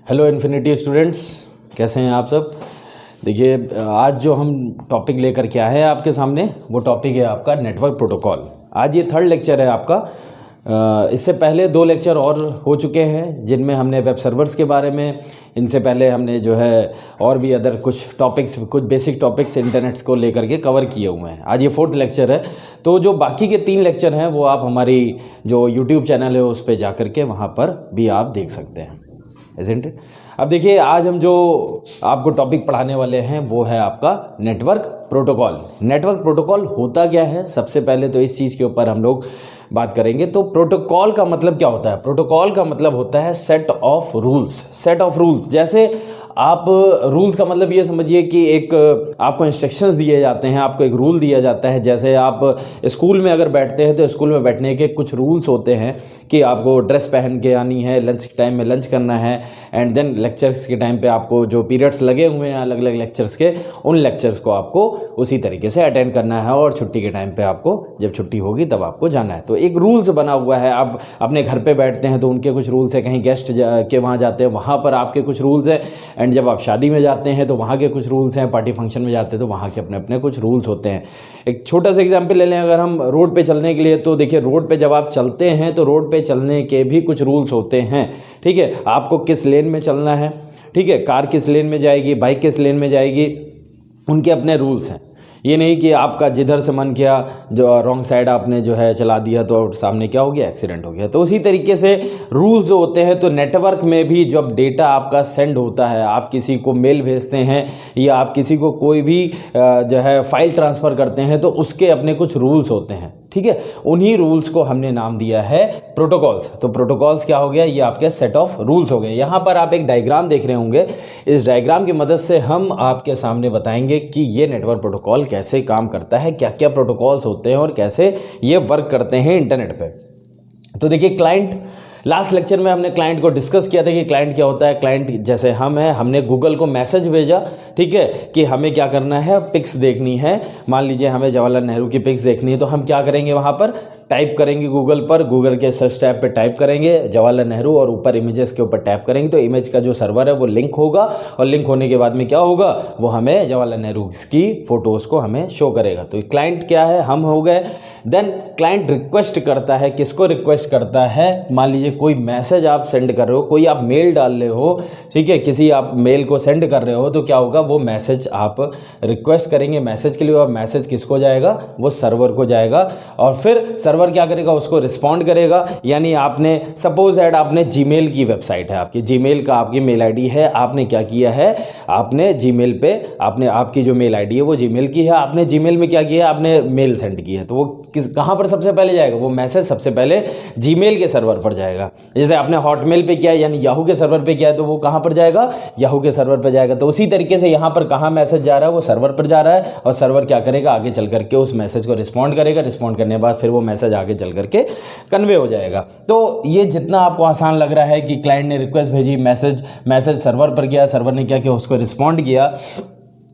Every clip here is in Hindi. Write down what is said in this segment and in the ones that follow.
हेलो इन्फिनिटी स्टूडेंट्स, कैसे हैं आप सब। देखिए, आज जो हम टॉपिक लेकर के आए हैं आपके सामने, वो टॉपिक है आपका नेटवर्क प्रोटोकॉल। आज ये थर्ड लेक्चर है आपका। इससे पहले 2 लेक्चर और हो चुके हैं जिनमें हमने वेब सर्वर्स के बारे में, इनसे पहले हमने जो है और भी अदर कुछ टॉपिक्स, कुछ बेसिक टॉपिक्स इंटरनेट्स को लेकर के कवर किए हुए हैं। आज ये 4th लेक्चर है। तो जो बाकी के 3 लेक्चर हैं वो आप हमारी जो यूट्यूब चैनल है उस पर जा कर के वहाँ पर भी आप देख सकते हैं, इज़न्ट इट। अब देखिए, आज हम जो आपको टॉपिक पढ़ाने वाले हैं वो है आपका नेटवर्क प्रोटोकॉल। नेटवर्क प्रोटोकॉल होता क्या है, सबसे पहले तो इस चीज़ के ऊपर हम लोग बात करेंगे। तो प्रोटोकॉल का मतलब क्या होता है? प्रोटोकॉल का मतलब होता है set of rules. Set of rules, जैसे आप रूल्स का मतलब ये समझिए कि एक आपको इंस्ट्रक्शंस दिए जाते हैं, आपको एक रूल दिया जाता है। जैसे आप स्कूल में अगर बैठते हैं तो स्कूल में बैठने के कुछ रूल्स होते हैं कि आपको ड्रेस पहन के आनी है, लंच टाइम में लंच करना है, एंड देन लेक्चर्स के टाइम पे आपको जो पीरियड्स लगे हुए हैं अलग अलग लेक्चर्स के, उन लेक्चर्स को आपको उसी तरीके से अटेंड करना है, और छुट्टी के टाइम पे आपको, जब छुट्टी होगी तब आपको जाना है। तो एक रूल्स बना हुआ है। आप अपने घर पे बैठते हैं तो उनके कुछ रूल्स है, कहीं गेस्ट के वहाँ जाते हैं वहाँ पर आपके कुछ रूल्स हैं, एंड जब आप शादी में जाते हैं तो वहाँ के कुछ रूल्स हैं, पार्टी फंक्शन में जाते हैं तो वहाँ के अपने अपने कुछ रूल्स होते हैं। एक छोटा सा एग्जांपल ले लें, अगर हम रोड पे चलने के लिए, तो देखिए रोड पे जब आप चलते हैं तो रोड पे चलने के भी कुछ रूल्स होते हैं, ठीक है। आपको किस लेन में चलना है, ठीक है, कार किस लेन में जाएगी, बाइक किस लेन में जाएगी, उनके अपने रूल्स हैं। ये नहीं कि आपका जिधर से मन किया जो रॉन्ग साइड आपने जो है चला दिया तो सामने क्या हो गया, एक्सीडेंट हो गया। तो उसी तरीके से रूल्स जो होते हैं, तो नेटवर्क में भी जब डेटा आपका सेंड होता है, आप किसी को मेल भेजते हैं या आप किसी को कोई भी जो है फाइल ट्रांसफ़र करते हैं, तो उसके अपने कुछ रूल्स होते हैं, ठीक है। उन्हीं रूल्स को हमने नाम दिया है प्रोटोकॉल्स। तो प्रोटोकॉल्स क्या हो गया, ये आपके सेट ऑफ रूल्स हो गए। यहाँ पर आप एक डायग्राम देख रहे होंगे, इस डायग्राम की मदद से हम आपके सामने बताएंगे कि ये नेटवर्क प्रोटोकॉल कैसे काम करता है, क्या क्या प्रोटोकॉल्स होते हैं और कैसे ये वर्क करते हैं इंटरनेट पे। तो देखिए, क्लाइंट, लास्ट लेक्चर में हमने क्लाइंट को डिस्कस किया था कि क्लाइंट क्या होता है। क्लाइंट जैसे हम हैं, हमने गूगल को मैसेज भेजा, ठीक है, कि हमें क्या करना है, पिक्स देखनी है। मान लीजिए हमें जवाहरलाल नेहरू की पिक्स देखनी है, तो हम क्या करेंगे, वहाँ पर टाइप करेंगे गूगल पर, गूगल के सर्च टैब पे टाइप करेंगे जवाहरलाल नेहरू और ऊपर इमेजेस के ऊपर टैप करेंगे, तो इमेज का जो सर्वर है वो लिंक होगा, और लिंक होने के बाद में क्या होगा, वो हमें जवाहरलाल नेहरू की फ़ोटोज़ को हमें शो करेगा। तो क्लाइंट क्या है, हम हो गए। देन क्लाइंट रिक्वेस्ट करता है, किसको रिक्वेस्ट करता है, मान लीजिए कोई मैसेज आप सेंड कर रहे हो, कोई आप मेल डाल रहे हो, ठीक है, किसी आप मेल को सेंड कर रहे हो, तो क्या होगा, वो मैसेज आप रिक्वेस्ट करेंगे मैसेज के लिए, और मैसेज किसको जाएगा, वो सर्वर को जाएगा, और फिर सर्वर क्या करेगा, उसको रिस्पॉन्ड करेगा। यानी आपने सपोज दैट आपने जीमेल की वेबसाइट है, आपकी जीमेल का आपकी मेल आईडी है, आपने क्या किया है, आपने जीमेल पे आपने आपकी जो मेल आईडी है वो जीमेल की है, आपने जीमेल में क्या किया, आपने मेल सेंड की है, तो वो कहाँ पर सबसे पहले जाएगा, वो मैसेज सबसे पहले जीमेल के सर्वर पर जाएगा। जैसे आपने हॉटमेल पे किया है, यानी याहू के सर्वर पे किया है, तो वो कहाँ पर जाएगा, याहू के सर्वर पर जाएगा। तो उसी तरीके से यहाँ पर कहाँ मैसेज जा रहा है, वो सर्वर पर जा रहा है, और सर्वर क्या करेगा, आगे चल करके उस मैसेज को रिस्पॉन्ड करेगा। रिस्पॉन्ड करने के बाद फिर वो मैसेज आगे चल करके कन्वे हो जाएगा। तो ये जितना आपको आसान लग रहा है कि क्लाइंट ने रिक्वेस्ट भेजी, मैसेज सर्वर पर गया, सर्वर ने क्या किया, उसको रिस्पॉन्ड किया,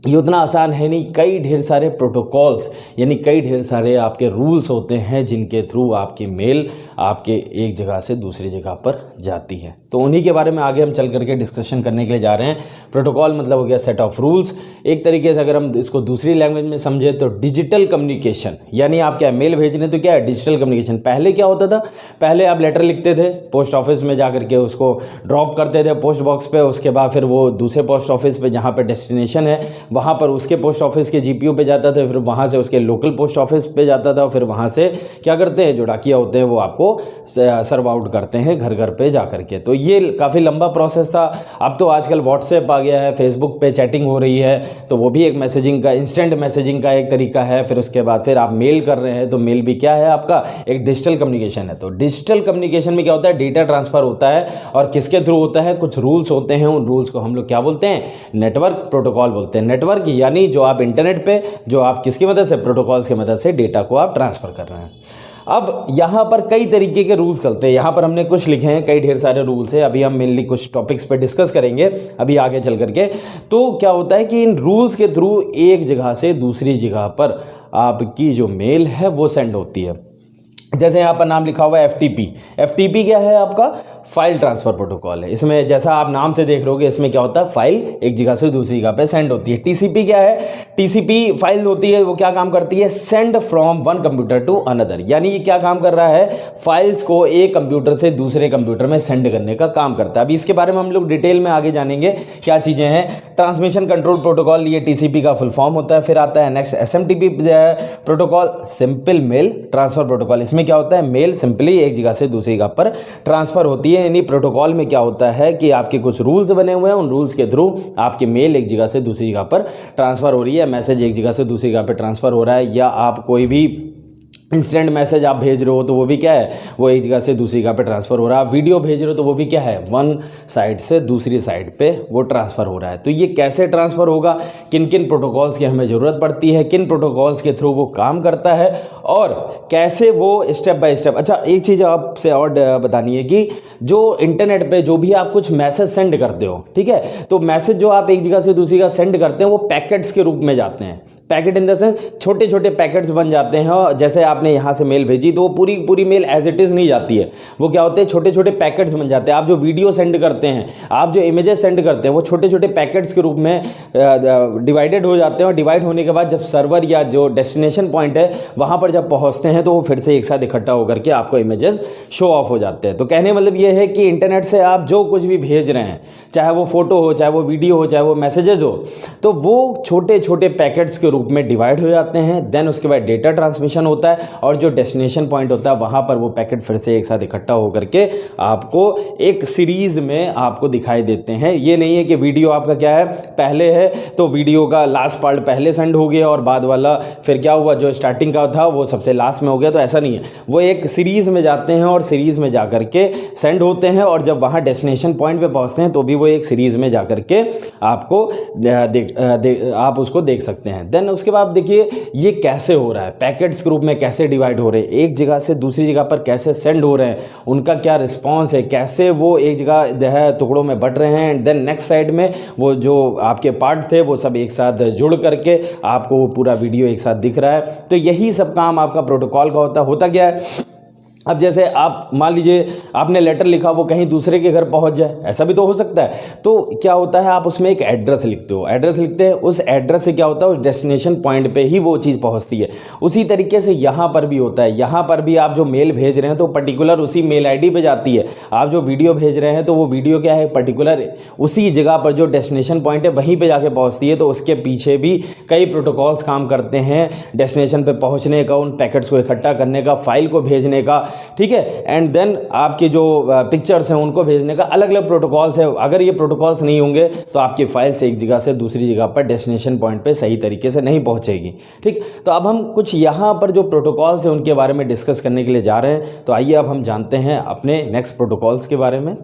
ये उतना आसान है नहीं। कई ढेर सारे प्रोटोकॉल्स, यानी कई ढेर सारे आपके रूल्स होते हैं जिनके थ्रू आपकी मेल आपके एक जगह से दूसरी जगह पर जाती है। तो उन्हीं के बारे में आगे हम चल करके डिस्कशन करने के लिए जा रहे हैं। प्रोटोकॉल मतलब हो गया सेट ऑफ रूल्स। एक तरीके से अगर हम इसको दूसरी लैंग्वेज में समझे तो डिजिटल कम्युनिकेशन, यानी आप क्या मेल भेज रहे हैं तो क्या है, डिजिटल कम्युनिकेशन। पहले क्या होता था, पहले आप लेटर लिखते थे, पोस्ट ऑफिस में जा करके उसको ड्रॉप करते थे पोस्ट बॉक्स पे, उसके बाद फिर वो दूसरे पोस्ट ऑफिस पे जहाँ पे डेस्टिनेशन है वहाँ पर उसके पोस्ट ऑफिस के जीपीओ पे जाता था, फिर वहाँ से उसके लोकल पोस्ट ऑफिस पे जाता था, फिर वहाँ से क्या करते हैं, जो डाकिया होते हैं वो आपको सर्व आउट करते हैं घर घर पे जा करके। तो ये काफ़ी लंबा प्रोसेस था। अब तो आजकल व्हाट्सएप आ गया है, फेसबुक पे चैटिंग हो रही है, तो वो भी एक मैसेजिंग का, इंस्टेंट मैसेजिंग का एक तरीका है। फिर उसके बाद फिर आप मेल कर रहे हैं, तो मेल भी क्या है, आपका एक डिजिटल कम्युनिकेशन है। तो डिजिटल कम्युनिकेशन में क्या होता है, डेटा ट्रांसफ़र होता है, और किसके थ्रू होता है, कुछ रूल्स होते हैं, उन रूल्स को हम लोग क्या बोलते हैं, नेटवर्क प्रोटोकॉल बोलते हैं। नेटवर्क यानी जो आप इंटरनेट पे, जो आप किसकी मदद से, प्रोटोकॉल्स की मदद से डेटा को आप ट्रांसफ़र कर रहे हैं। अब यहाँ पर कई तरीके के रूल्स चलते हैं, यहाँ पर हमने कुछ लिखे हैं, कई ढेर सारे रूल्स हैं। अभी हम मेनली कुछ टॉपिक्स पे डिस्कस करेंगे अभी आगे चल करके। तो क्या होता है कि इन रूल्स के थ्रू एक जगह से दूसरी जगह पर आपकी जो मेल है वो सेंड होती है। जैसे यहाँ पर नाम लिखा हुआ है FTP। FTP क्या है आपका, फाइल ट्रांसफ़र प्रोटोकॉल है। इसमें जैसा आप नाम से देख रहे इसमें क्या होता है, फाइल एक जगह से दूसरी जगह पे सेंड होती है। टीसीपी क्या है, टीसीपी फाइल होती है, वो क्या काम करती है, send from one computer to another, यानी ये क्या काम कर रहा है, फाइल्स को एक कंप्यूटर से दूसरे कंप्यूटर में सेंड करने का काम करता है। अभी इसके बारे में हम लोग डिटेल में आगे जानेंगे क्या चीज़ें हैं। ट्रांसमिशन कंट्रोल प्रोटोकॉल, ये टीसीपी का फुल फॉर्म होता है। फिर आता है next SMTP protocol, simple mail transfer protocol. इसमें क्या होता है, मेल सिंपली एक जगह से दूसरी जगह पर ट्रांसफर होती है। यानी प्रोटोकॉल में क्या होता है कि आपके कुछ रूल्स बने हुए हैं, उन रूल्स के थ्रू आपकी मेल एक जगह से दूसरी जगह पर ट्रांसफर हो रही है, मैसेज एक जगह से दूसरी जगह पर ट्रांसफर हो रहा है, या आप कोई भी इंस्टेंट मैसेज आप भेज रहे हो तो वो भी क्या है, वो एक जगह से दूसरी जगह पे ट्रांसफ़र हो रहा है। वीडियो भेज रहे हो तो वो भी क्या है, वन साइड से दूसरी साइड पे वो ट्रांसफ़र हो रहा है। तो ये कैसे ट्रांसफ़र होगा, किन किन प्रोटोकॉल्स की हमें ज़रूरत पड़ती है, किन प्रोटोकॉल्स के थ्रू वो काम करता है और कैसे वो स्टेप बाय स्टेप। अच्छा, एक चीज़ आपसे और बतानी है कि जो इंटरनेट पर जो भी आप कुछ मैसेज सेंड करते हो, ठीक है, तो मैसेज जो आप एक जगह से दूसरी जगह सेंड करते हैं वो पैकेट्स के रूप में जाते हैं। पैकेट इन द सेंस छोटे छोटे पैकेट्स बन जाते हैं, और जैसे आपने यहाँ से मेल भेजी तो वो पूरी पूरी मेल एज इट इज़ नहीं जाती है, वो क्या होते हैं, छोटे छोटे पैकेट्स बन जाते हैं। आप जो वीडियो सेंड करते हैं, आप जो इमेजेस सेंड करते हैं, वो छोटे छोटे पैकेट्स के रूप में डिवाइडेड हो जाते हैं, और डिवाइड होने के बाद जब सर्वर या जो डेस्टिनेशन पॉइंट है वहाँ पर जब पहुँचते हैं तो वो फिर से एक साथ इकट्ठा होकर के आपको इमेजेस शो ऑफ हो जाते हैं। तो कहने मतलब ये है कि इंटरनेट से आप जो कुछ भी भेज रहे हैं, चाहे वो फोटो हो, चाहे वो वीडियो हो, चाहे वो मैसेजेस हो, तो वो छोटे छोटे पैकेट्स के रूप में डिवाइड हो जाते हैं। देन उसके बाद डेटा ट्रांसमिशन होता है, और जो डेस्टिनेशन पॉइंट होता है वहां पर वो पैकेट फिर से एक साथ इकट्ठा होकर के आपको एक सीरीज में आपको दिखाई देते हैं। ये नहीं है कि वीडियो आपका क्या है, पहले है तो वीडियो का लास्ट पार्ट पहले सेंड हो गया और बाद वाला फिर क्या हुआ, जो स्टार्टिंग का था वो सबसे लास्ट में हो गया। तो ऐसा नहीं है, वो एक सीरीज में जाते हैं और सीरीज में जाकर के सेंड होते हैं, और जब वहां डेस्टिनेशन पॉइंट पे पहुंचते हैं तो भी वो एक सीरीज में जाकर के आपको आप उसको देख सकते हैं। देन उसके बाद देखिए ये कैसे हो रहा है, पैकेट्स के रूप में कैसे डिवाइड हो रहे हैं, एक जगह से दूसरी जगह पर कैसे सेंड हो रहे हैं, उनका क्या रिस्पांस है, कैसे वो एक जगह जो है टुकड़ों में बट रहे हैं, एंड देन नेक्स्ट साइड में वो जो आपके पार्ट थे वो सब एक साथ जुड़ करके आपको वो पूरा वीडियो एक साथ दिख रहा है। तो यही सब काम आपका प्रोटोकॉल का होता क्या है। अब जैसे आप मान लीजिए आपने लेटर लिखा, वो कहीं दूसरे के घर पहुंच जाए, ऐसा भी तो हो सकता है। तो क्या होता है, आप उसमें एक एड्रेस लिखते हो, एड्रेस लिखते हैं, उस एड्रेस से क्या होता है, उस डेस्टिनेशन पॉइंट पे ही वो चीज़ पहुंचती है। उसी तरीके से यहाँ पर भी होता है, यहाँ पर भी आप जो मेल भेज रहे हैं तो पर्टिकुलर उसी मेल आईडी पे जाती है। आप जो वीडियो भेज रहे हैं तो वो वीडियो क्या है, पर्टिकुलर उसी जगह पर जो डेस्टिनेशन पॉइंट है वहीं पर जाके पहुँचती है। तो उसके पीछे भी कई प्रोटोकॉल्स काम करते हैं, डेस्टिनेशन पर पहुँचने का, उन पैकेट्स को इकट्ठा करने का, फाइल को भेजने का, ठीक है, एंड देन आपके जो पिक्चर्स हैं उनको भेजने का, अलग अलग प्रोटोकॉल्स है। अगर ये प्रोटोकॉल्स नहीं होंगे तो आपकी फाइल से एक जगह से दूसरी जगह पर डेस्टिनेशन पॉइंट पे सही तरीके से नहीं पहुंचेगी। ठीक, तो अब हम कुछ यहाँ पर जो प्रोटोकॉल्स हैं उनके बारे में डिस्कस करने के लिए जा रहे हैं। तो आइए अब हम जानते हैं अपने नेक्स्ट प्रोटोकॉल्स के बारे में।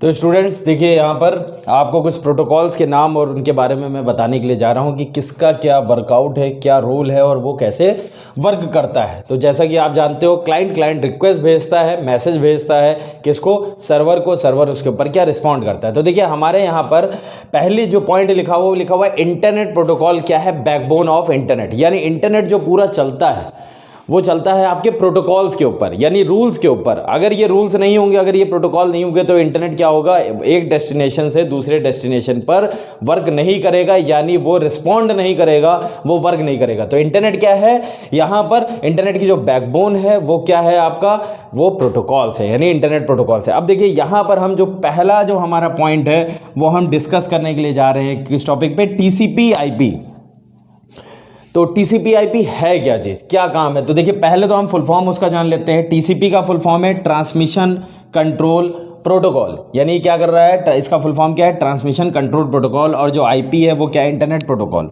तो स्टूडेंट्स देखिए, यहाँ पर आपको कुछ प्रोटोकॉल्स के नाम और उनके बारे में मैं बताने के लिए जा रहा हूँ कि किसका क्या वर्कआउट है, क्या रोल है और वो कैसे वर्क करता है। तो जैसा कि आप जानते हो, क्लाइंट रिक्वेस्ट भेजता है, मैसेज भेजता है किसको, सर्वर को, सर्वर उसके ऊपर क्या रिस्पॉन्ड करता है। तो देखिए हमारे यहाँ पर पहली जो पॉइंट लिखा हुआ है इंटरनेट प्रोटोकॉल क्या है, बैकबोन ऑफ इंटरनेट, यानी इंटरनेट जो पूरा चलता है वो चलता है आपके प्रोटोकॉल्स के ऊपर, यानी रूल्स के ऊपर। अगर ये रूल्स नहीं होंगे, अगर ये प्रोटोकॉल नहीं होंगे तो इंटरनेट क्या होगा, एक डेस्टिनेशन से दूसरे डेस्टिनेशन पर वर्क नहीं करेगा, यानी वो रिस्पॉन्ड नहीं करेगा, वो वर्क नहीं करेगा। तो इंटरनेट क्या है, यहाँ पर इंटरनेट की जो बैकबोन है वो क्या है आपका, वो प्रोटोकॉल्स है, यानी इंटरनेट प्रोटोकॉल्स है। अब देखिए यहाँ पर हम जो पहला जो हमारा पॉइंट है वो हम डिस्कस करने के लिए जा रहे हैं किस टॉपिक पे, टीसीपी आईपी। तो टीसीपी आईपी है क्या चीज़, क्या काम है। तो देखिए पहले तो हम फुल फॉर्म उसका जान लेते हैं। टीसीपी का फुल फॉर्म है ट्रांसमिशन कंट्रोल प्रोटोकॉल, यानी क्या कर रहा है, इसका फुल फॉर्म क्या है, ट्रांसमिशन कंट्रोल प्रोटोकॉल, और जो आईपी है वो क्या है, इंटरनेट प्रोटोकॉल।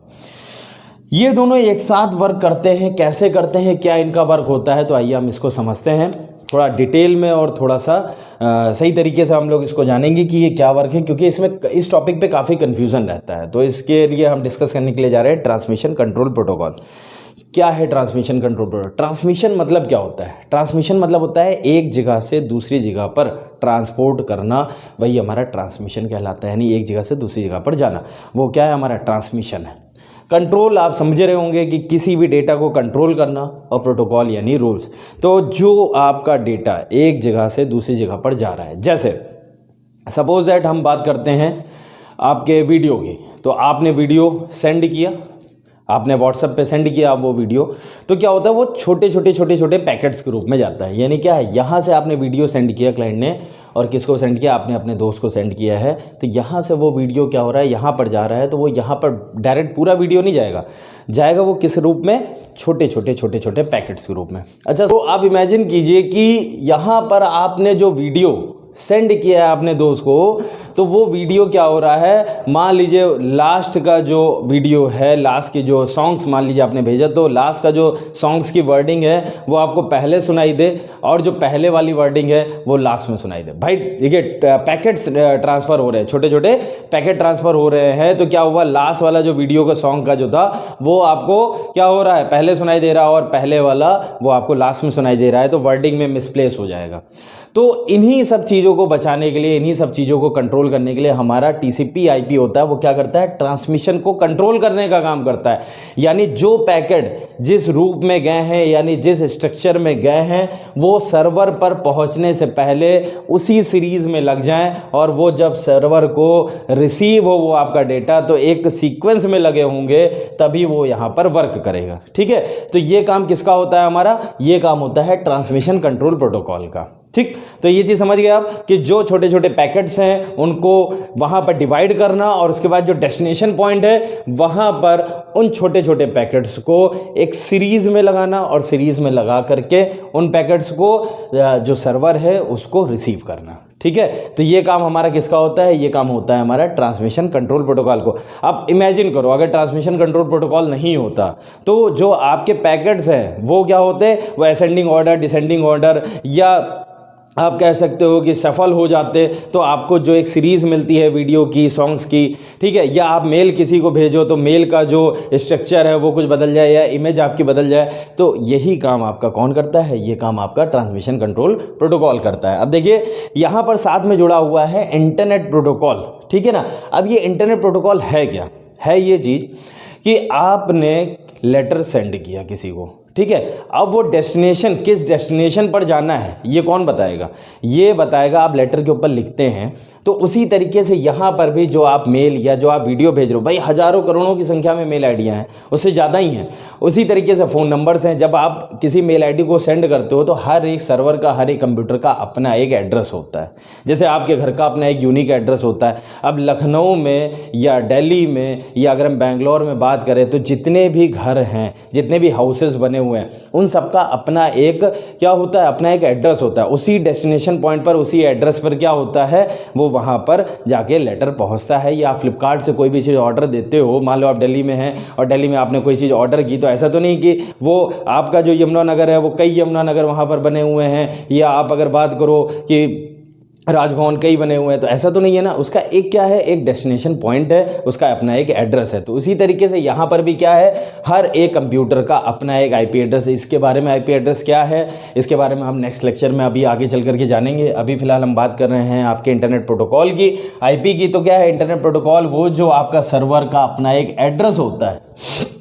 ये दोनों एक साथ वर्क करते हैं, कैसे करते हैं, क्या इनका वर्क होता है। तो आइए हम इसको समझते हैं थोड़ा डिटेल में और थोड़ा सा सही तरीके से हम लोग इसको जानेंगे कि ये क्या वर्क है, क्योंकि इसमें इस टॉपिक पे काफ़ी कन्फ्यूज़न रहता है। तो इसके लिए हम डिस्कस करने के लिए जा रहे हैं ट्रांसमिशन कंट्रोल प्रोटोकॉल। क्या है ट्रांसमिशन कंट्रोल प्रोटोकॉल। ट्रांसमिशन मतलब क्या होता है, ट्रांसमिशन मतलब होता है एक जगह से दूसरी जगह पर ट्रांसपोर्ट करना, वही हमारा ट्रांसमिशन कहलाता है, यानी एक जगह से दूसरी जगह पर जाना, वो क्या है, हमारा ट्रांसमिशन है। कंट्रोल आप समझ रहे होंगे कि किसी भी डेटा को कंट्रोल करना, और प्रोटोकॉल यानी रूल्स। तो जो आपका डेटा एक जगह से दूसरी जगह पर जा रहा है, जैसे सपोज दैट हम बात करते हैं आपके वीडियो की, तो आपने वीडियो सेंड किया, आपने व्हाट्सएप पे सेंड किया आप वो वीडियो, तो क्या होता है वो छोटे छोटे पैकेट्स के रूप में जाता है। यानी क्या है, यहाँ से आपने वीडियो सेंड किया क्लाइंट ने, और किसको सेंड किया, आपने अपने दोस्त को सेंड किया है, तो यहाँ से वो वीडियो क्या हो रहा है, यहाँ पर जा रहा है, तो वो यहाँ पर डायरेक्ट पूरा वीडियो नहीं जाएगा वो किस रूप में, छोटे छोटे पैकेट्स के रूप में। अच्छा, तो आप इमेजिन कीजिए कि यहाँ पर आपने जो वीडियो सेंड किया है अपने दोस्त को, तो वो वीडियो क्या हो रहा है, मान लीजिए लास्ट का जो वीडियो है, लास्ट के जो सॉन्ग्स मान लीजिए आपने भेजा, तो लास्ट का जो सॉन्ग्स की वर्डिंग है वो आपको पहले सुनाई दे, और जो पहले वाली वर्डिंग है वो लास्ट में सुनाई दे। भाई देखिए, पैकेट्स ट्रांसफ़र हो रहे हैं, छोटे छोटे पैकेट ट्रांसफ़र हो रहे हैं, तो क्या हुआ, लास्ट वाला जो वीडियो का सॉन्ग का जो था वो आपको क्या हो रहा है, पहले सुनाई दे रहा है, और पहले वाला वो आपको लास्ट में सुनाई दे रहा है, तो वर्डिंग में मिसप्लेस हो जाएगा। तो इन्हीं सब चीज़ों को बचाने के लिए, इन्हीं सब चीज़ों को कंट्रोल करने के लिए हमारा TCP IP होता है, वो क्या करता है, ट्रांसमिशन को कंट्रोल करने का काम करता है। यानी जो पैकेट जिस रूप में गए हैं, यानी जिस स्ट्रक्चर में गए हैं, वो सर्वर पर पहुंचने से पहले उसी सीरीज़ में लग जाएं, और वो जब सर्वर को रिसीव हो वो आपका डेटा, तो एक सीक्वेंस में लगे होंगे, तभी वो यहाँ पर वर्क करेगा। ठीक है, तो ये काम किसका होता है, हमारा ये काम होता है ट्रांसमिशन कंट्रोल प्रोटोकॉल का। ठीक, तो ये चीज़ समझ गए आप कि जो छोटे छोटे पैकेट्स हैं उनको वहाँ पर डिवाइड करना, और उसके बाद जो डेस्टिनेशन पॉइंट है वहाँ पर उन छोटे छोटे पैकेट्स को एक सीरीज़ में लगाना, और सीरीज़ में लगा करके उन पैकेट्स को जो सर्वर है उसको रिसीव करना। ठीक है, तो ये काम हमारा किसका होता है, ये काम होता है हमारा ट्रांसमिशन कंट्रोल प्रोटोकॉल को। अब इमेजिन करो, अगर ट्रांसमिशन कंट्रोल प्रोटोकॉल नहीं होता तो जो आपके पैकेट्स हैं वो क्या होते, वो असेंडिंग ऑर्डर, डिसेंडिंग ऑर्डर, या आप कह सकते हो कि सफल हो जाते, तो आपको जो एक सीरीज़ मिलती है वीडियो की, सॉन्ग्स की, ठीक है, या आप मेल किसी को भेजो तो मेल का जो स्ट्रक्चर है वो कुछ बदल जाए, या इमेज आपकी बदल जाए, तो यही काम आपका कौन करता है, ये काम आपका ट्रांसमिशन कंट्रोल प्रोटोकॉल करता है। अब देखिए यहाँ पर साथ में जुड़ा हुआ है इंटरनेट प्रोटोकॉल। ठीक है ना, अब ये इंटरनेट प्रोटोकॉल है क्या, है ये चीज़ कि आपने लेटर सेंड किया किसी को, ठीक है, अब वो डेस्टिनेशन, किस डेस्टिनेशन पर जाना है ये कौन बताएगा, ये बताएगा आप लेटर के ऊपर लिखते हैं। तो उसी तरीके से यहाँ पर भी जो आप मेल या जो आप वीडियो भेज रहे हो, भाई हज़ारों करोड़ों की संख्या में मेल आईडियाँ हैं, उससे ज़्यादा ही हैं। उसी तरीके से फ़ोन नंबर्स हैं, जब आप किसी मेल आईडी को सेंड करते हो तो हर एक सर्वर का, हर एक कंप्यूटर का अपना एक एड्रेस होता है। जैसे आपके घर का अपना एक यूनिक एड्रेस होता है। अब लखनऊ में या दिल्ली में, या अगर हम बेंगलोर में बात करें, तो जितने भी घर हैं, जितने भी हाउसेस बने हुए हैं, उन सबका अपना एक क्या होता है, अपना एक एड्रेस होता है। उसी डेस्टिनेशन पॉइंट पर, उसी एड्रेस पर क्या होता है, वो वहाँ पर जाके लेटर पहुँचता है। या आप फ्लिपकार्ट से कोई भी चीज़ ऑर्डर देते हो, मान लो आप दिल्ली में हैं और दिल्ली में आपने कोई चीज़ ऑर्डर की, तो ऐसा तो नहीं कि वो आपका जो यमुनानगर है वो कई यमुनानगर वहाँ पर बने हुए हैं, या आप अगर बात करो कि राजभवन कई बने हुए हैं, तो ऐसा तो नहीं है ना। उसका एक क्या है, एक डेस्टिनेशन पॉइंट है, उसका अपना एक एड्रेस है। तो उसी तरीके से यहाँ पर भी क्या है, हर एक कंप्यूटर का अपना एक IP एड्रेस है। इसके बारे में IP एड्रेस क्या है, इसके बारे में हम नेक्स्ट लेक्चर में अभी आगे चल करके जानेंगे। अभी फिलहाल हम बात कर रहे हैं आपके इंटरनेट प्रोटोकॉल की, IP की। तो क्या है इंटरनेट प्रोटोकॉल, वो जो आपका सर्वर का अपना एक एड्रेस होता है,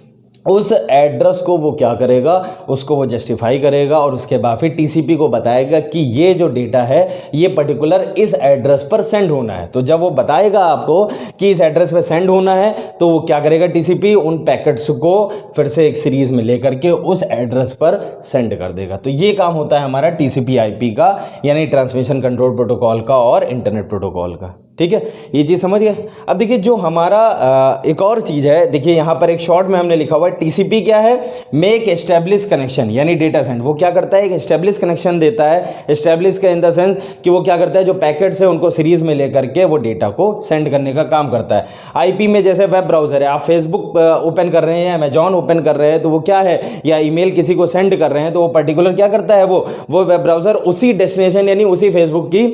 उस एड्रेस को वो क्या करेगा, उसको वो जस्टिफाई करेगा, और उसके बाद फिर TCP को बताएगा कि ये जो डेटा है ये पर्टिकुलर इस एड्रेस पर सेंड होना है। तो जब वो बताएगा आपको कि इस एड्रेस पर सेंड होना है, तो वो क्या करेगा, TCP उन पैकेट्स को फिर से एक सीरीज़ में लेकर के उस एड्रेस पर सेंड कर देगा। तो ये काम होता है हमारा TCP IP का, यानी ट्रांसमिशन कंट्रोल प्रोटोकॉल का और इंटरनेट प्रोटोकॉल का। ठीक है, ये चीज़ समझ गए। अब देखिए जो हमारा एक और चीज़ है, देखिए यहाँ पर एक शॉर्ट में हमने लिखा हुआ है TCP क्या है, मेक एस्टेब्लिश कनेक्शन, यानी डेटा सेंड। वो क्या करता है, एक एस्टेब्लिश कनेक्शन देता है। एस्टेब्लिश का इन द सेंस कि वो क्या करता है, जो पैकेट्स है उनको सीरीज में लेकर के वो डेटा को सेंड करने का काम करता है। IP में जैसे वेब ब्राउजर है, आप फेसबुक ओपन कर रहे हैं, अमेजॉन ओपन कर रहे हैं, तो वो क्या है, या ईमेल किसी को सेंड कर रहे हैं, तो वो पर्टिकुलर क्या करता है, वो वेब ब्राउजर उसी डेस्टिनेशन यानी उसी फेसबुक की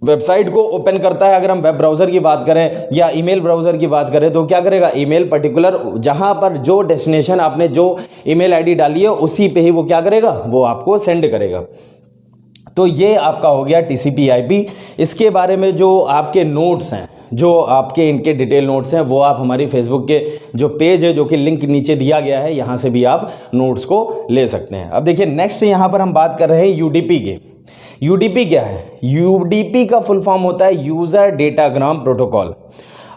वेबसाइट को ओपन करता है। अगर हम वेब ब्राउज़र की बात करें या ईमेल ब्राउज़र की बात करें, तो क्या करेगा, ईमेल पर्टिकुलर जहां पर जो डेस्टिनेशन आपने जो ईमेल आईडी डाली है उसी पे ही वो क्या करेगा, वो आपको सेंड करेगा। तो ये आपका हो गया TCP IP। इसके बारे में जो आपके नोट्स हैं, जो आपके इनके डिटेल नोट्स हैं वो आप हमारी फेसबुक के जो पेज है, जो कि लिंक नीचे दिया गया है, यहाँ से भी आप नोट्स को ले सकते हैं। अब देखिए नेक्स्ट यहाँ पर हम बात कर रहे हैं यूडीपी के। यूडीपी क्या है? यूडीपी का फुल फॉर्म होता है यूज़र डेटाग्राम प्रोटोकॉल।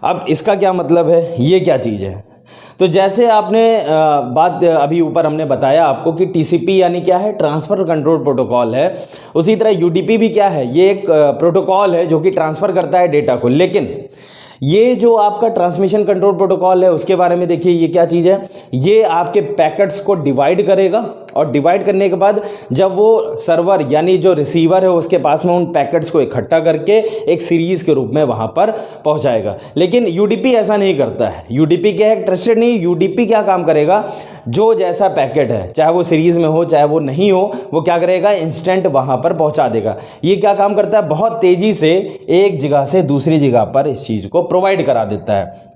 अब इसका क्या मतलब है, ये क्या चीज़ है? तो जैसे आपने बात अभी ऊपर हमने बताया आपको कि टीसीपी यानी क्या है, ट्रांसफ़र कंट्रोल प्रोटोकॉल है, उसी तरह यूडीपी भी क्या है, ये एक प्रोटोकॉल है जो कि ट्रांसफ़र करता है डेटा को। लेकिन ये जो आपका ट्रांसमिशन कंट्रोल प्रोटोकॉल है उसके बारे में देखिए, ये क्या चीज़ है, ये आपके पैकेट्स को डिवाइड करेगा और डिवाइड करने के बाद जब वो सर्वर यानी जो रिसीवर है उसके पास में उन पैकेट्स को इकट्ठा करके एक सीरीज़ के रूप में वहाँ पर पहुँचाएगा। लेकिन यूडीपी ऐसा नहीं करता है। यूडीपी क्या है, ट्रस्टेड नहीं। यूडीपी क्या काम करेगा, जो जैसा पैकेट है चाहे वो सीरीज़ में हो चाहे वो नहीं हो, वो क्या करेगा, इंस्टेंट वहाँ पर पहुँचा देगा। ये क्या काम करता है, बहुत तेज़ी से एक जगह से दूसरी जगह पर इस चीज़ को प्रोवाइड करा देता है।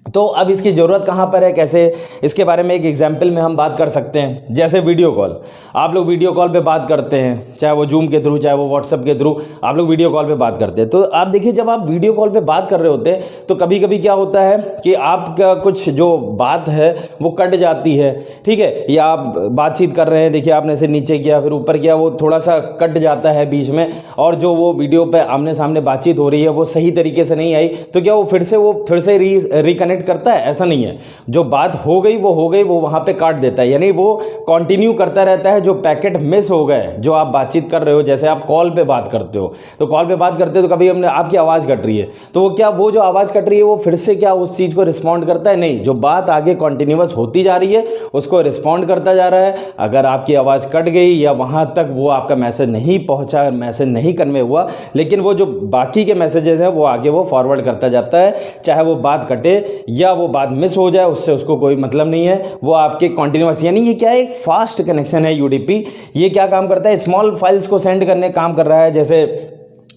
तो अब इसकी ज़रूरत कहाँ पर है, कैसे, इसके बारे में एक एग्जाम्पल में हम बात कर सकते हैं। जैसे वीडियो कॉल, आप लोग वीडियो कॉल पे बात करते हैं, चाहे वो जूम के थ्रू चाहे वो व्हाट्सएप के थ्रू आप लोग वीडियो कॉल पे बात करते हैं। तो आप देखिए जब आप वीडियो कॉल पे बात कर रहे होते हैं तो कभी कभी क्या होता है कि आपका कुछ जो बात है वो कट जाती है, ठीक है, या आप बातचीत कर रहे हैं, देखिए आपने से नीचे किया फिर ऊपर किया, वो थोड़ा सा कट जाता है बीच में, और जो वो वीडियो पे आमने सामने बातचीत हो रही है वो सही तरीके से नहीं आई, तो क्या वो फिर से रिकनेक्ट करता है? ऐसा नहीं है। जो बात हो गई, वो वहां पे काट देता है, यानी वो कंटिन्यू करता रहता है। जो पैकेट मिस हो गए, जो आप बातचीत कर रहे हो, जैसे आप कॉल पे बात करते हो, तो कॉल पे बात करते हो तो कभी हमने आपकी आवाज़ कट रही है, तो वो जो आवाज़ कट रही है वो फिर से क्या उस चीज़ को रिस्पॉन्ड करता है? नहीं। जो बात आगे कंटिन्यूअस होती जा रही है उसको रिस्पॉन्ड करता जा रहा है। अगर आपकी आवाज़ कट गई या वहां तक वो आपका मैसेज नहीं पहुंचा, मैसेज नहीं कन्वे हुआ, लेकिन वो जो बाकी के मैसेजेस हैं वो आगे वो फॉरवर्ड करता जाता है, चाहे वो बात कटे या वो बात मिस हो जाए, उससे उसको कोई मतलब नहीं है। वो आपके कंटिन्यूअस, यानी ये क्या है, एक फास्ट कनेक्शन है यूडीपी। ये क्या काम करता है, स्मॉल फाइल्स को सेंड करने काम कर रहा है। जैसे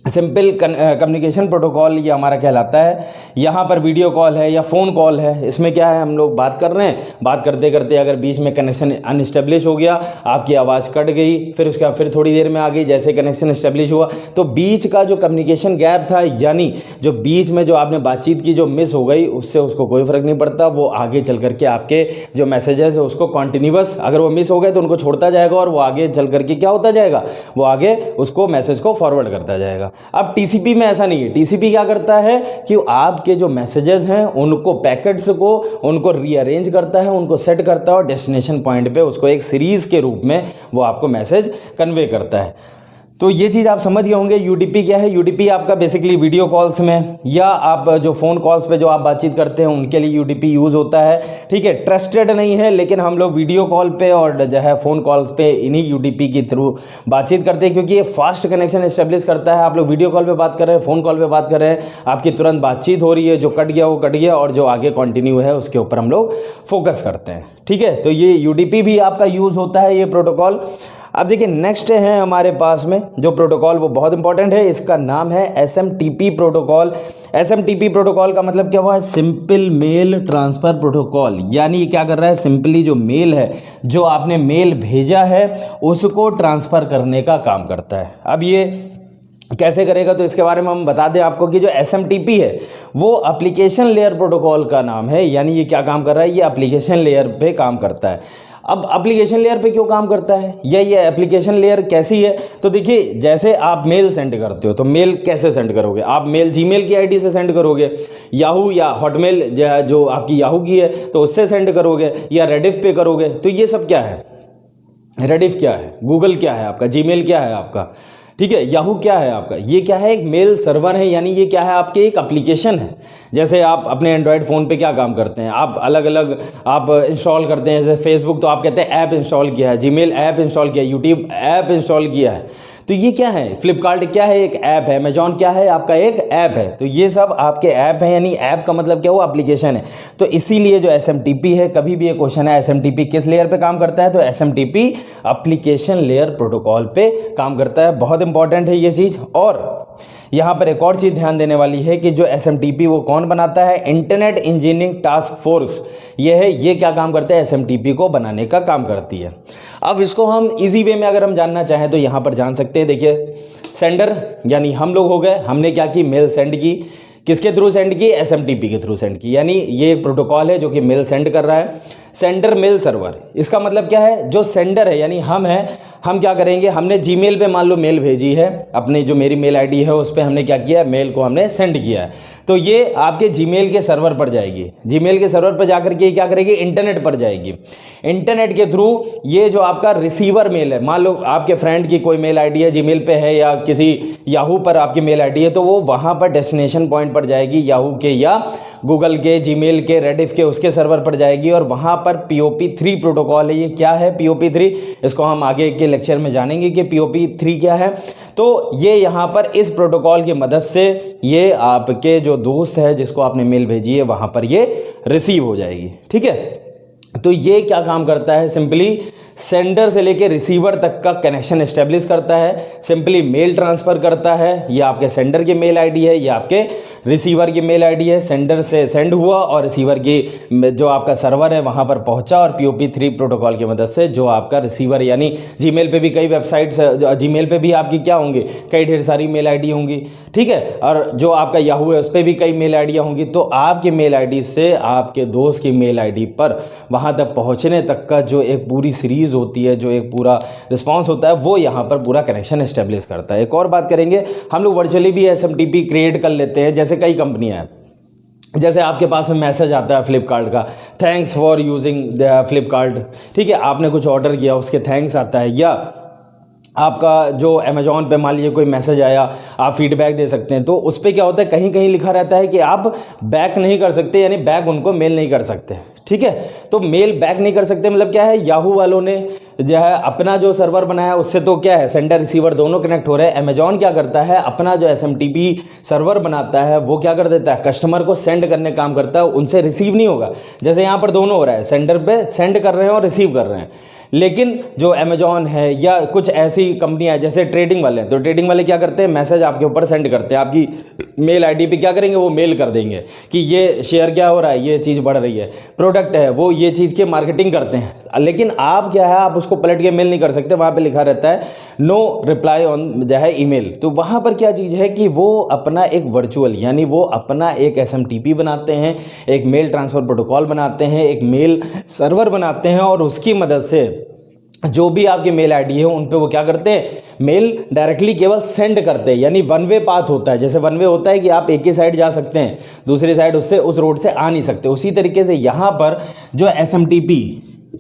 सिंपल कम्युनिकेशन प्रोटोकॉल ये हमारा कहलाता है। यहाँ पर वीडियो कॉल है या फ़ोन कॉल है, इसमें क्या है, हम लोग बात कर रहे हैं, बात करते करते अगर बीच में कनेक्शन अनइस्टेब्लिश हो गया, आपकी आवाज़ कट गई, फिर उसके बाद फिर थोड़ी देर में आ गई, जैसे कनेक्शन इस्टेब्लिश हुआ, तो बीच का जो कम्युनिकेशन गैप था, यानी जो बीच में जो आपने बातचीत की जो मिस हो गई, उससे उसको कोई फ़र्क नहीं पड़ता। वो आगे चल करके आपके जो मैसेजेस है उसको कॉन्टिन्यूअस, अगर वो मिस हो गए तो उनको छोड़ता जाएगा और वो आगे चल करके क्या होता जाएगा, वो आगे उसको मैसेज को फॉरवर्ड करता जाएगा। अब टीसीपी में ऐसा नहीं है। टीसीपी क्या करता है कि आपके जो मैसेजेस हैं उनको, पैकेट्स को, उनको रीअरेंज करता है, उनको सेट करता है और डेस्टिनेशन पॉइंट पे उसको एक सीरीज़ के रूप में वो आपको मैसेज कन्वे करता है। तो ये चीज़ आप समझ गए होंगे यूडीपी क्या है। यूडीपी आपका बेसिकली वीडियो कॉल्स में या आप जो फ़ोन कॉल्स पे जो आप बातचीत करते हैं उनके लिए यूडीपी यूज़ होता है, ठीक है। ट्रस्टेड नहीं है, लेकिन हम लोग वीडियो कॉल पे और जो है फ़ोन कॉल्स पे इन्हीं यूडीपी के थ्रू बातचीत करते हैं, क्योंकि ये फास्ट कनेक्शन इस्टेब्लिश करता है। आप लोग वीडियो कॉल पर बात कर रहे हैं, फ़ोन कॉल पर बात कर रहे हैं, आपकी तुरंत बातचीत हो रही है, जो कट गया वो कट गया और जो आगे कंटिन्यू है उसके ऊपर हम लोग फोकस करते हैं, ठीक है। तो ये यूडीपी भी आपका यूज़ होता है, ये प्रोटोकॉल। अब देखिए नेक्स्ट है हमारे पास में जो प्रोटोकॉल, वो बहुत इंपॉर्टेंट है, इसका नाम है एसएमटीपी प्रोटोकॉल। एसएमटीपी प्रोटोकॉल का मतलब क्या हुआ है, सिंपल मेल ट्रांसफ़र प्रोटोकॉल। यानी ये क्या कर रहा है, सिंपली जो मेल है, जो आपने मेल भेजा है उसको ट्रांसफ़र करने का काम करता है। अब ये कैसे करेगा, तो इसके बारे में हम बता दें आपको कि जो एसएमटीपी है वो एप्लीकेशन लेयर प्रोटोकॉल का नाम है। यानी ये क्या काम कर रहा है, ये एप्लीकेशन लेयर पे काम करता है। अब एप्लीकेशन लेयर पे क्यों काम करता है, या ये एप्लीकेशन लेयर कैसी है, तो देखिए जैसे आप मेल सेंड करते हो तो मेल कैसे सेंड करोगे, आप मेल जीमेल की आईडी से सेंड करोगे, याहू या हॉटमेल जो आपकी याहू की है तो उससे सेंड करोगे, या रेडिफ पे करोगे। तो ये सब क्या है, रेडिफ क्या है, गूगल क्या है आपका, जीमेल क्या है आपका, ठीक है, याहू क्या है आपका, ये क्या है, एक मेल सर्वर है। यानी ये क्या है, आपके एक एप्लीकेशन है। जैसे आप अपने एंड्रॉयड फ़ोन पे क्या काम करते हैं, आप अलग अलग आप इंस्टॉल करते हैं। जैसे फेसबुक तो आप कहते हैं ऐप इंस्टॉल किया है, जीमेल ऐप इंस्टॉल किया है, यूट्यूब ऐप इंस्टॉल किया है। तो ये क्या है, फ्लिपकार्ट क्या है, एक ऐप है, अमेजॉन क्या है, आपका एक ऐप है। तो ये सब आपके ऐप हैं, यानी ऐप का मतलब क्या हुआ, एप्लीकेशन है। तो इसीलिए जो एसएमटीपी है, कभी भी ये क्वेश्चन है एसएमटीपी किस लेयर पे काम करता है, तो एसएमटीपी एप्लीकेशन लेयर प्रोटोकॉल पे काम करता है। बहुत इंपॉर्टेंट है ये चीज़। और यहाँ पर एक और चीज़ ध्यान देने वाली है कि जो एसएमटीपी वो कौन बनाता है, इंटरनेट इंजीनियरिंग टास्क फोर्स ये है, ये क्या काम करता है, एसएमटीपी को बनाने का काम करती है। अब इसको हम इजी वे में अगर हम जानना चाहें तो यहाँ पर जान सकते हैं। देखिए सेंडर यानी हम लोग हो गए, हमने क्या की, मेल सेंड की, किसके थ्रू सेंड की? SMTP के थ्रू सेंड की। यानी ये एक प्रोटोकॉल है जो कि मेल सेंड कर रहा है, सेंडर मेल सर्वर। इसका मतलब क्या है? जो सेंडर है यानी हम हैं, हम क्या करेंगे, हमने जीमेल पे मान लो मेल भेजी है, अपने जो मेरी मेल आईडी है उस पर हमने क्या किया, मेल को हमने सेंड किया है, तो ये आपके जीमेल के सर्वर पर जाएगी। जीमेल के सर्वर पर जाकर के क्या करेगी? इंटरनेट पर जाएगी। इंटरनेट के थ्रू ये जो आपका रिसीवर मेल है, मान लो आपके फ्रेंड की कोई मेल आईडी है जीमेल पे है या किसी याहू पर आपकी मेल आईडी है, तो वो वहाँ पर डेस्टिनेशन पॉइंट पर जाएगी, याहू के या गूगल के, जीमेल के, रेडिफ के, उसके सर्वर पर जाएगी और वहाँ पर POP3 प्रोटोकॉल है। ये क्या है POP3? इसको हम आगे के लेक्चर में जानेंगे कि POP3 क्या है। तो ये यहाँ पर इस प्रोटोकॉल की मदद से ये आपके जो दोस्त है जिसको आपने मेल भेजी है वहाँ पर ये रिसीव हो जाएगी। ठीक है, तो ये क्या काम करता है? सिंपली सेंडर से लेके रिसीवर तक का कनेक्शन एस्टेब्लिश करता है, सिंपली मेल ट्रांसफ़र करता है। ये आपके सेंडर की मेल आईडी है, ये आपके रिसीवर की मेल आईडी है। सेंडर से सेंड हुआ और रिसीवर की जो आपका सर्वर है वहाँ पर पहुँचा और POP3 प्रोटोकॉल की मदद से जो आपका रिसीवर, यानी जीमेल पे भी कई वेबसाइट्स, जीमेल पे भी आपकी क्या होंगी, कई ढेर सारी मेल आईडी होंगी। ठीक है, और जो आपका याहू है उस पर भी कई मेल आईडियाँ होंगी। तो आपके मेल आईडी से आपके दोस्त की मेल आईडी पर वहाँ तक पहुँचने तक का जो एक पूरी सीरीज होती है, जो एक पूरा रिस्पांस होता है, वो यहाँ पर पूरा कनेक्शन एस्टेब्लिश करता है। एक और बात करेंगे, हम लोग वर्चुअली भी SMTP क्रिएट कर लेते हैं। जैसे कई कंपनियां हैं, जैसे आपके पास में मैसेज आता है फ्लिपकार्ट का, thanks for using the Flipkart. ठीक है, आपने कुछ ऑर्डर किया, उसके थैंक्स आता है। या आपका जो अमेजॉन पे मान लीजिए कोई मैसेज आया, आप फीडबैक दे सकते हैं। तो उस पर क्या होता है, कहीं कहीं लिखा रहता है कि आप बैक नहीं कर सकते, यानी बैक उनको मेल नहीं कर सकते। ठीक है, तो मेल बैक नहीं कर सकते मतलब क्या है, याहू वालों ने जो है अपना जो सर्वर बनाया है उससे तो क्या है, सेंडर रिसीवर दोनों कनेक्ट हो रहे हैं। अमेजॉन क्या करता है, अपना जो SMTP सर्वर बनाता है वो क्या कर देता है, कस्टमर को सेंड करने का काम करता है, उनसे रिसीव नहीं होगा। जैसे यहाँ पर दोनों हो रहा है, सेंडर पे सेंड कर रहे हैं और रिसीव कर रहे हैं। लेकिन जो अमेजॉन है या कुछ ऐसी कंपनियां जैसे ट्रेडिंग वाले हैं, तो ट्रेडिंग वाले क्या करते हैं, मैसेज आपके ऊपर सेंड करते हैं, आपकी मेल आईडी पे क्या करेंगे, वो मेल कर देंगे कि ये शेयर क्या हो रहा है, ये चीज़ बढ़ रही है, प्रोडक्ट है, वो ये चीज़ की मार्केटिंग करते हैं। लेकिन आप क्या है, आप उसको पलट के मेल नहीं कर सकते, वहाँ पे लिखा रहता है नो रिप्लाई ऑन जो है ईमेल। तो वहाँ पर क्या चीज़ है कि वो अपना एक वर्चुअल, यानी वो अपना एक SMTP बनाते हैं, एक मेल ट्रांसफ़र प्रोटोकॉल बनाते हैं, एक मेल सर्वर बनाते हैं और उसकी मदद से जो भी आपकी मेल आईडी है उन पे वो क्या करते हैं, मेल डायरेक्टली केवल सेंड करते हैं। यानी वन वे पाथ होता है, जैसे वन वे होता है कि आप एक ही साइड जा सकते हैं, दूसरी साइड उससे उस रोड से आ नहीं सकते, उसी तरीके से यहाँ पर जो SMTP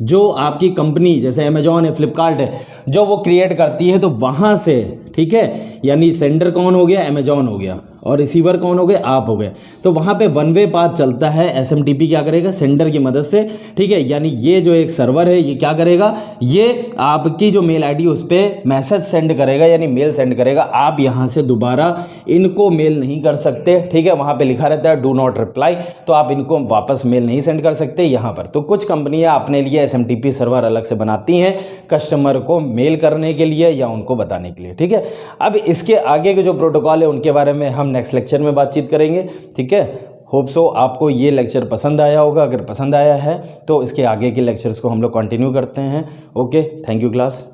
जो आपकी कंपनी जैसे अमेजॉन है, फ्लिपकार्ट है, जो वो क्रिएट करती है, तो वहाँ से ठीक है, यानी सेंडर कौन हो गया, अमेजॉन हो गया, और रिसीवर कौन हो गए, आप हो गए। तो वहाँ पे वन वे पाथ चलता है, SMTP क्या करेगा, सेंडर की मदद से। ठीक है, यानी ये जो एक सर्वर है ये क्या करेगा, ये आपकी जो मेल आईडी उस पर मैसेज सेंड करेगा, यानी मेल सेंड करेगा। आप यहाँ से दोबारा इनको मेल नहीं कर सकते। ठीक है, वहाँ पे लिखा रहता है डू नॉट रिप्लाई, तो आप इनको वापस मेल नहीं सेंड कर सकते यहाँ पर। तो कुछ कंपनियाँ अपने लिए SMTP सर्वर अलग से बनाती हैं कस्टमर को मेल करने के लिए या उनको बताने के लिए। ठीक है, अब इसके आगे के जो प्रोटोकॉल है उनके बारे में हम नेक्स्ट लेक्चर में बातचीत करेंगे। ठीक है, होप सो आपको ये लेक्चर पसंद आया होगा। अगर पसंद आया है तो इसके आगे के लेक्चर्स को हम लोग कंटिन्यू करते हैं। Okay, thank you class.